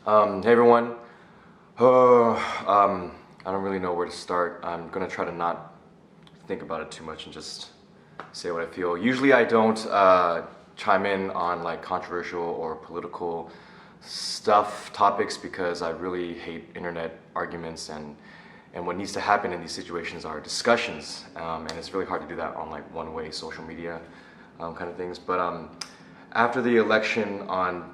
Hey everyone. Oh, I don't really know where to start. I'm gonna try to not think about it too much and just say what I feel. Usually I don't chime in on like controversial or political topics, because I really hate internet arguments, and what needs to happen in these situations are discussions, and it's really hard to do that on like one-way social media kind of things. But after the election on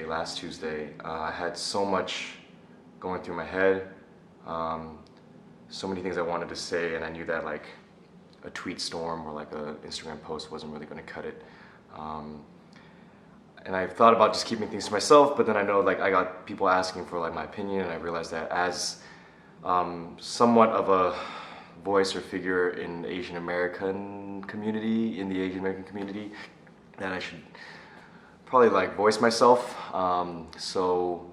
last Tuesday, I had so much going through my head, so many things I wanted to say, and I knew that like a tweet storm or like a Instagram post wasn't really going to cut it. And I thought about just keeping things to myself, but then I know like I got people asking for like my opinion, and I realized that as somewhat of a voice or figure in the Asian American community, that I should probably like voice myself. So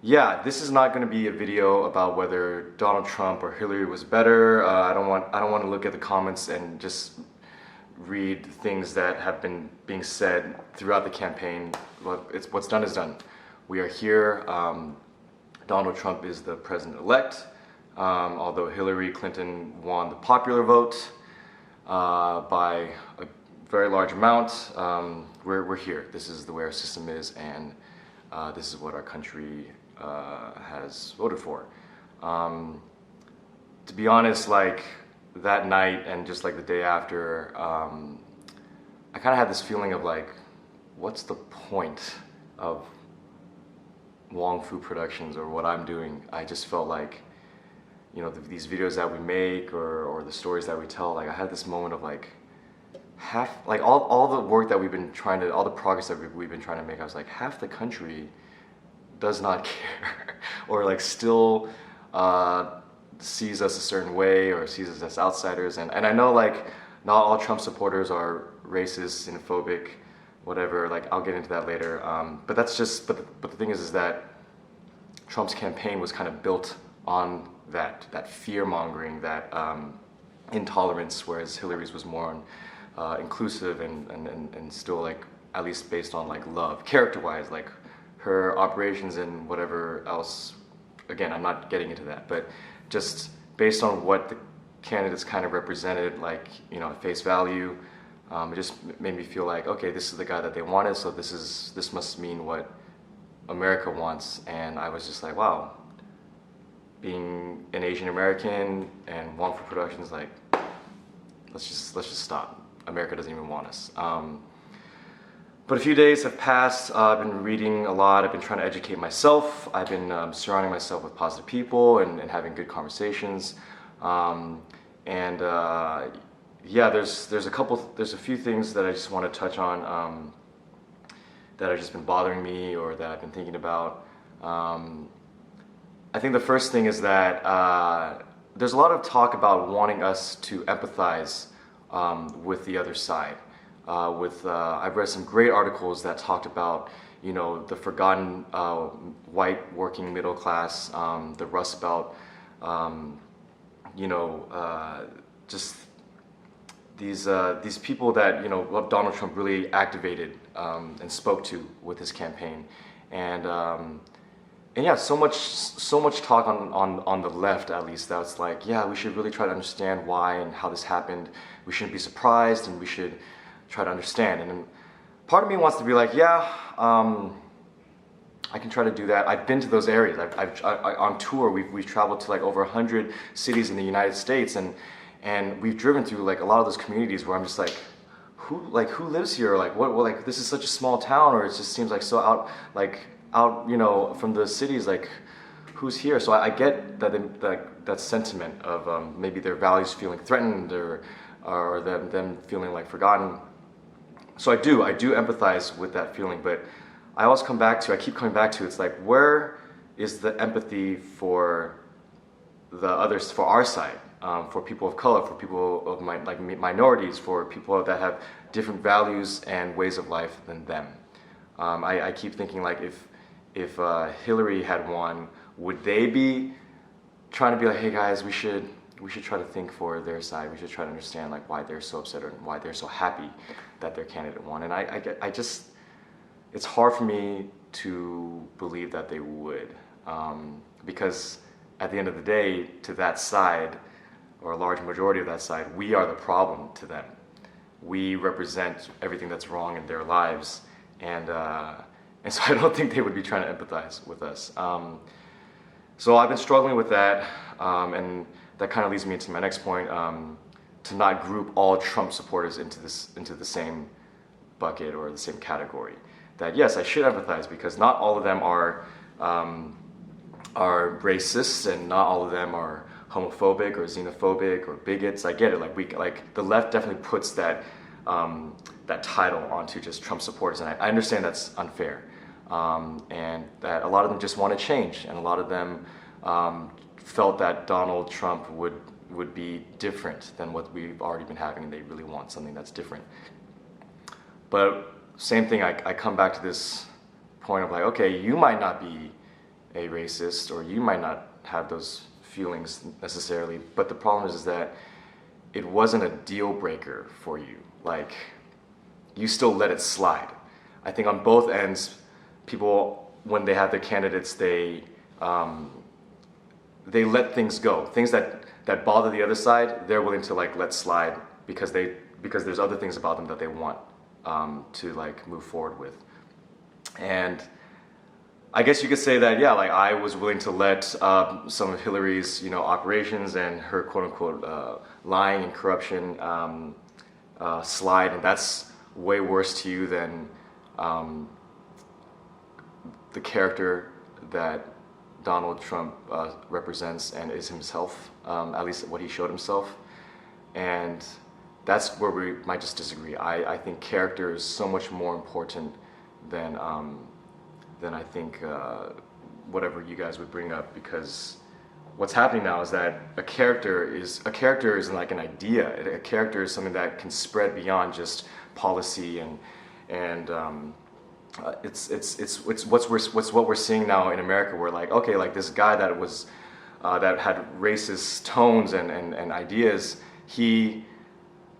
yeah, this is not going to be a video about whether Donald Trump or Hillary was better. I don't want to look at the comments and just read things that have been being said throughout the campaign. What's done is done. We are here. Donald Trump is the president-elect, although Hillary Clinton won the popular vote by a very large amount. We're here. This is the way our system is, and this is what our country has voted for. To be honest, like that night and just like the day after, I kind of had this feeling of like, what's the point of Wong Fu Productions or what I'm doing? I just felt like, you know, these videos that we make or the stories that we tell, like I had this moment of like, all the work that we've been trying to, all the progress that we've been trying to make, I was like, half the country does not care or like still sees us a certain way or sees us as outsiders. And I know like not all Trump supporters are racist, xenophobic, whatever, like I'll get into that later. But that's just, but the thing is that Trump's campaign was kind of built on that fear-mongering, that intolerance, whereas Hillary's was more on inclusive and still like, at least based on like love, character-wise, like her operations and whatever else. Again, I'm not getting into that, but just based on what the candidates kind of represented, like, you know, at face value, it just made me feel like, okay, this is the guy that they wanted, so this must mean what America wants. And I was just like, wow, being an Asian American and Wong Fu Productions, like, let's just stop. America doesn't even want us. But a few days have passed. I've been reading a lot. I've been trying to educate myself. I've been surrounding myself with positive people and having good conversations. Yeah, there's a few things that I just want to touch on that have just been bothering me or that I've been thinking about. I think the first thing is that there's a lot of talk about wanting us to empathize with the other side. I've read some great articles that talked about, you know, the forgotten white working middle class, the Rust Belt, you know, just these people that, you know, Donald Trump really activated and spoke to with his campaign, and yeah, so much talk on the left, at least, that's like, yeah, we should really try to understand why and how this happened. We shouldn't be surprised, and we should try to understand. And then part of me wants to be like, yeah, I can try to do that. I've been to those areas. On tour, we've traveled to like over 100 cities in the United States, and we've driven through like a lot of those communities where I'm just like, who lives here? Like what like this is such a small town, or it just seems like so out, you know, from the cities, like who's here? So I get that sentiment of maybe their values feeling threatened, or them feeling like forgotten. So I do empathize with that feeling, but I keep coming back to, it's like, where is the empathy for the others, for our side, for people of color, for people of minorities, for people that have different values and ways of life than them? I keep thinking like, if Hillary had won, would they be trying to be like, hey guys, we should try to think for their side. We should try to understand like why they're so upset or why they're so happy that their candidate won. And I just, it's hard for me to believe that they would, because at the end of the day, to that side, or a large majority of that side, we are the problem to them. We represent everything that's wrong in their lives, and so I don't think they would be trying to empathize with us. So I've been struggling with that, and that kind of leads me into my next point, to not group all Trump supporters into the same bucket or the same category. That yes, I should empathize, because not all of them are racists, and not all of them are homophobic or xenophobic or bigots. I get it. Like the left definitely puts that that title onto just Trump supporters, and I understand that's unfair, and that a lot of them just want to change, and a lot of them felt that Donald Trump would be different than what we've already been having, and they really want something that's different. But same thing, I come back to this point of like, okay, you might not be a racist, or you might not have those feelings necessarily, but the problem is that it wasn't a deal breaker for you. Like, you still let it slide. I think on both ends, people, when they have their candidates, they let things go. Things that bother the other side, they're willing to like let slide, because there's other things about them that they want to like move forward with. And I guess you could say that, yeah, like I was willing to let some of Hillary's, operations and her quote unquote lying and corruption slide, and that's way worse to you than the character that Donald Trump represents and is himself, at least what he showed himself. And that's where we might just disagree. I think character is so much more important than I think whatever you guys would bring up, because what's happening now is that a character isn't like an idea. A character is something that can spread beyond just policy, and it's what we're seeing now in America. We're like, okay, like this guy that was that had racist tones and ideas, he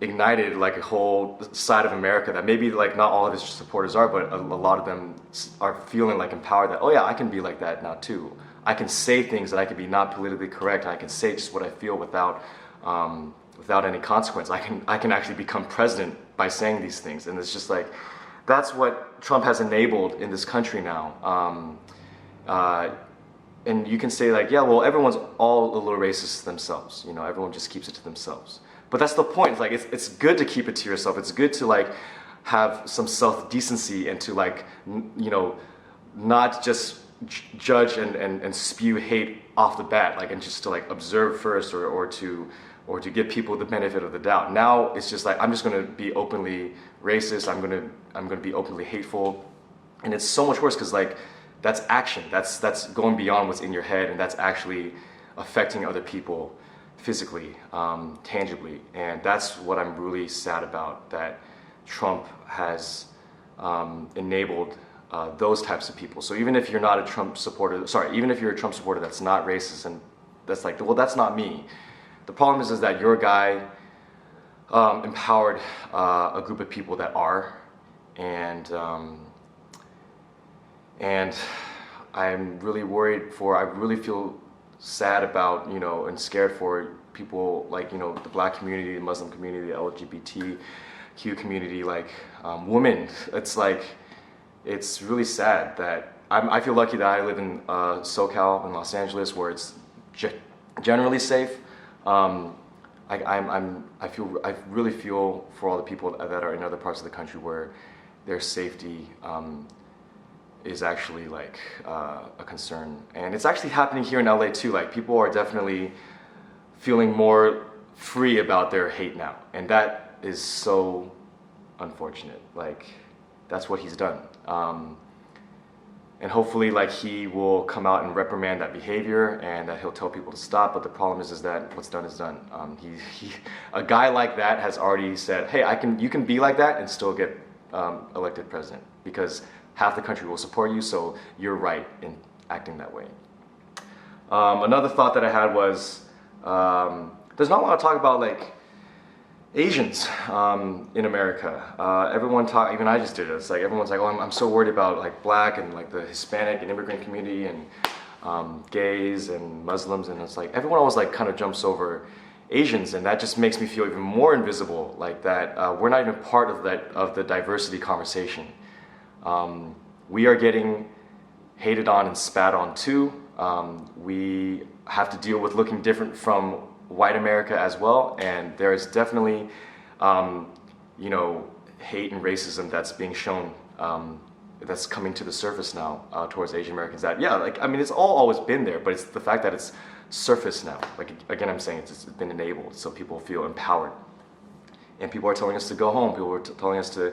ignited like a whole side of America that maybe like not all of his supporters are, but a lot of them are feeling like empowered that, oh yeah, I can be like that now too. I can say things that I can be not politically correct. I can say just what I feel without any consequence. I can actually become president by saying these things. And it's just like, that's what Trump has enabled in this country now. And you can say like, yeah, well, everyone's all a little racist themselves. Everyone just keeps it to themselves. But that's the point. It's like, it's good to keep it to yourself. It's good to like have some self-decency, and to like, not just judge and spew hate off the bat, like, and just to like observe first, or to give people the benefit of the doubt. Now it's just like, I'm just going to be openly racist. I'm going to be openly hateful, and it's so much worse, because like that's action. That's going beyond what's in your head, and that's actually affecting other people physically, tangibly. And that's what I'm really sad about, that Trump has enabled those types of people. So even if you're not a Trump supporter, even if you're a Trump supporter that's not racist, and that's like, well, that's not me. The problem is that your guy empowered a group of people that are, and I'm really worried I really feel sad about, and scared for people like, the black community, the Muslim community, the LGBTQ community, like women. It's like, it's really sad that I feel lucky that I live in SoCal, in Los Angeles, where it's generally safe. I really feel for all the people that are in other parts of the country where their safety is actually like a concern. And it's actually happening here in LA too. Like, people are definitely feeling more free about their hate now, and that is so unfortunate. Like, that's what he's done. And hopefully, like, he will come out and reprimand that behavior, and that he'll tell people to stop. But the problem is that what's done is done. A guy like that has already said, hey, you can be like that and still get elected president, because half the country will support you, so you're right in acting that way. Another thought that I had was, there's not a lot of talk about like Asians in America. Everyone talk, even I just did it. It's like everyone's like, oh, I'm so worried about like black and like the Hispanic and immigrant community and gays and Muslims, and it's like everyone always like kind of jumps over Asians, and that just makes me feel even more invisible. Like that we're not even part of the diversity conversation. We are getting hated on and spat on too. We have to deal with looking different from white America as well, and there is definitely, you know, hate and racism that's being shown, that's coming to the surface now towards Asian Americans. That, yeah, like, I mean, it's all always been there, but it's the fact that it's surfaced now. Like, again, I'm saying it's been enabled, so people feel empowered. And people are telling us to go home. People are telling us to,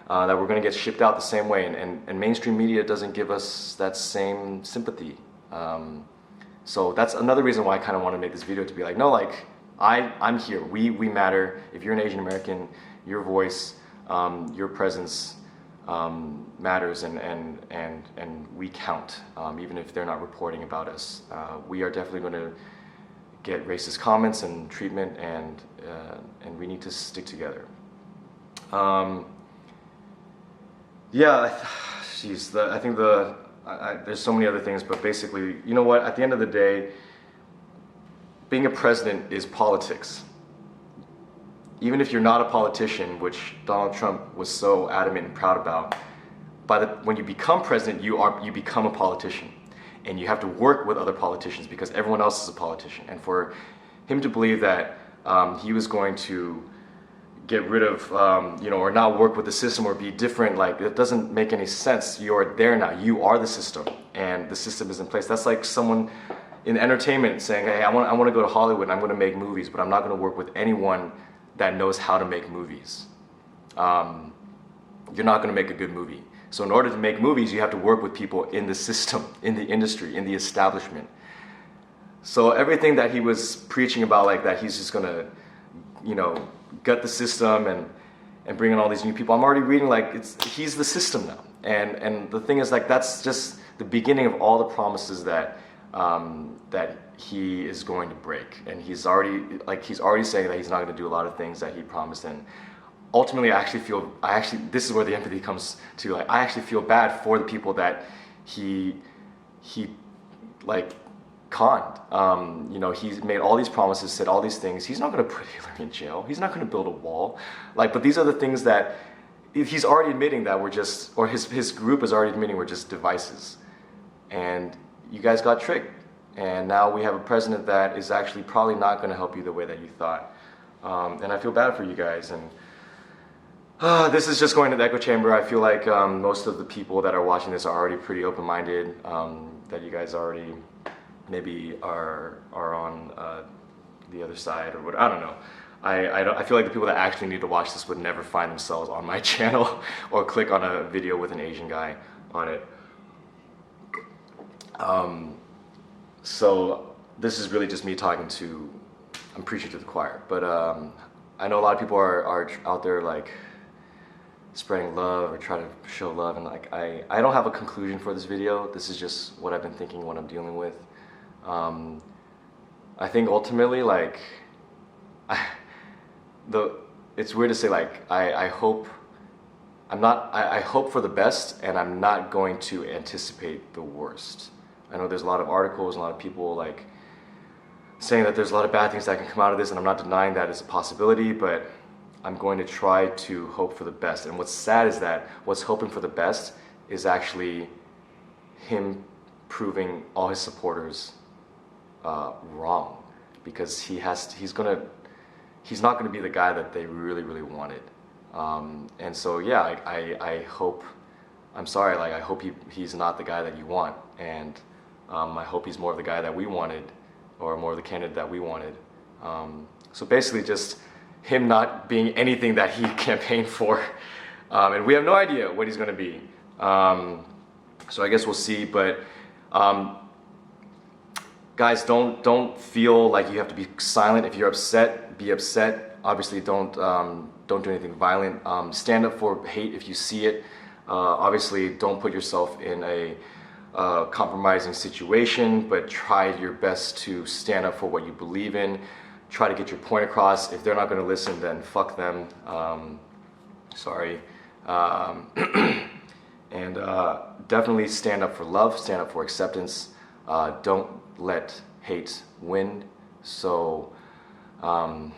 that we're going to get shipped out the same way, and mainstream media doesn't give us that same sympathy. So that's another reason why I kind of want to make this video, to be like, no, like, I'm here. We matter. If you're an Asian American, your voice, your presence matters, and we count, even if they're not reporting about us. We are definitely going to get racist comments and treatment, and we need to stick together. Yeah, geez, I think there's so many other things, but basically, you know what, at the end of the day, being a president is politics. Even if you're not a politician, which Donald Trump was so adamant and proud about, when you become president, you become a politician. And you have to work with other politicians because everyone else is a politician. And for him to believe that he was going to get rid of, you know, or not work with the system or be different, like, it doesn't make any sense. You're there now. You are the system, and the system is in place. That's like someone in entertainment saying, hey, I want to go to Hollywood and I'm going to make movies, but I'm not going to work with anyone that knows how to make movies. You're not going to make a good movie. So in order to make movies, you have to work with people in the system, in the industry, in the establishment. So everything that he was preaching about, like that he's just going to, you know, gut the system and bring in all these new people, I'm already reading like he's the system now. And the thing is, like, that's just the beginning of all the promises that that he is going to break. And he's already saying that he's not going to do a lot of things that he promised. And ultimately, this is where the empathy comes to. Like, I actually feel bad for the people that he like conned. You know, he's made all these promises, said all these things. He's not going to put Hillary in jail. He's not going to build a wall. Like, but these are the things that he's already admitting that we're just, or his group is already admitting we're just devices. And you guys got tricked. And now we have a president that is actually probably not going to help you the way that you thought. And I feel bad for you guys. And this is just going to the echo chamber. I feel like most of the people that are watching this are already pretty open-minded, that you guys already maybe are on the other side or what. I don't know. I feel like the people that actually need to watch this would never find themselves on my channel or click on a video with an Asian guy on it. So this is really just me talking to, I'm preaching to the choir. But I know a lot of people are out there like spreading love or trying to show love, and like I don't have a conclusion for this video. This is just what I've been thinking, what I'm dealing with. I think ultimately, like, it's weird to say, like, I hope for the best, and I'm not going to anticipate the worst. I know there's a lot of articles, a lot of people like saying that there's a lot of bad things that can come out of this, and I'm not denying that it's a possibility, but I'm going to try to hope for the best. And what's sad is that what's hoping for the best is actually him proving all his supporters wrong, because he's not going to be the guy that they really wanted. And so yeah, I hope, I'm sorry, like, I hope he's not the guy that you want, and I hope he's more of the guy that we wanted, or more of the candidate that we wanted. So basically just him not being anything that he campaigned for, and we have no idea what he's going to be. So I guess we'll see, but guys, don't feel like you have to be silent. If you're upset, be upset. Obviously, don't do anything violent. Stand up for hate if you see it. Obviously, don't put yourself in a compromising situation, but try your best to stand up for what you believe in. try to get your point across. If they're not going to listen, then fuck them. Sorry. And definitely stand up for love, stand up for acceptance. Don't let hate win. So I'm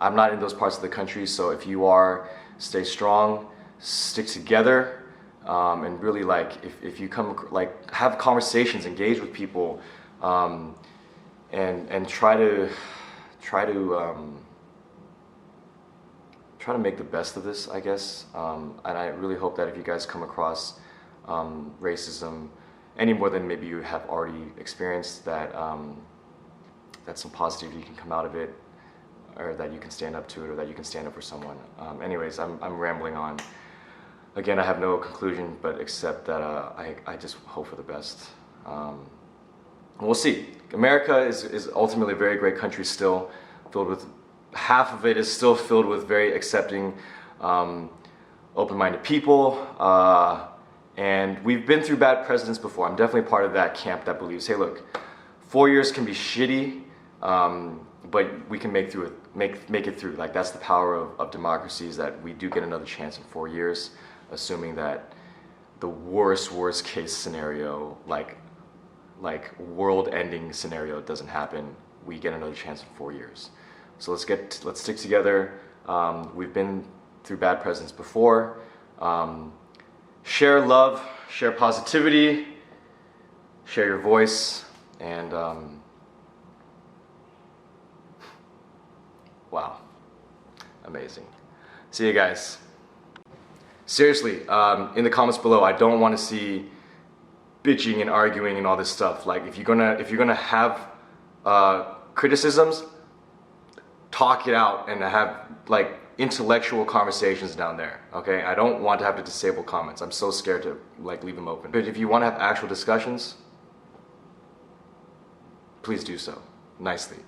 not in those parts of the country, so if you are, stay strong, stick together, and really, like, if you come, like, have conversations, engage with people, and try to make the best of this, I guess. And I really hope that if you guys come across racism any more than maybe you have already experienced, that that some positivity can come out of it, or that you can stand up to it, or that you can stand up for someone. Anyways, I'm rambling on. Again, I have no conclusion, but except that I just hope for the best. We'll see. America is ultimately a very great country still, filled with, half of it is still filled with very accepting, open-minded people. And we've been through bad presidents before. I'm definitely part of that camp that believes, hey, look, 4 years can be shitty, but we can make it through. Like, that's the power of democracy, is that we do get another chance in 4 years, assuming that the worst case scenario, like world-ending scenario, doesn't happen. We get another chance in 4 years. So let's stick together. We've been through bad presidents before. Share love, share positivity, share your voice, and wow, amazing. See you guys. Seriously, in the comments below, I don't want to see bitching and arguing and all this stuff. Like, if you're gonna have criticisms, talk it out and have, like, intellectual conversations down there, okay? I don't want to have to disable comments. I'm so scared to, like, leave them open. But if you want to have actual discussions, please do so nicely.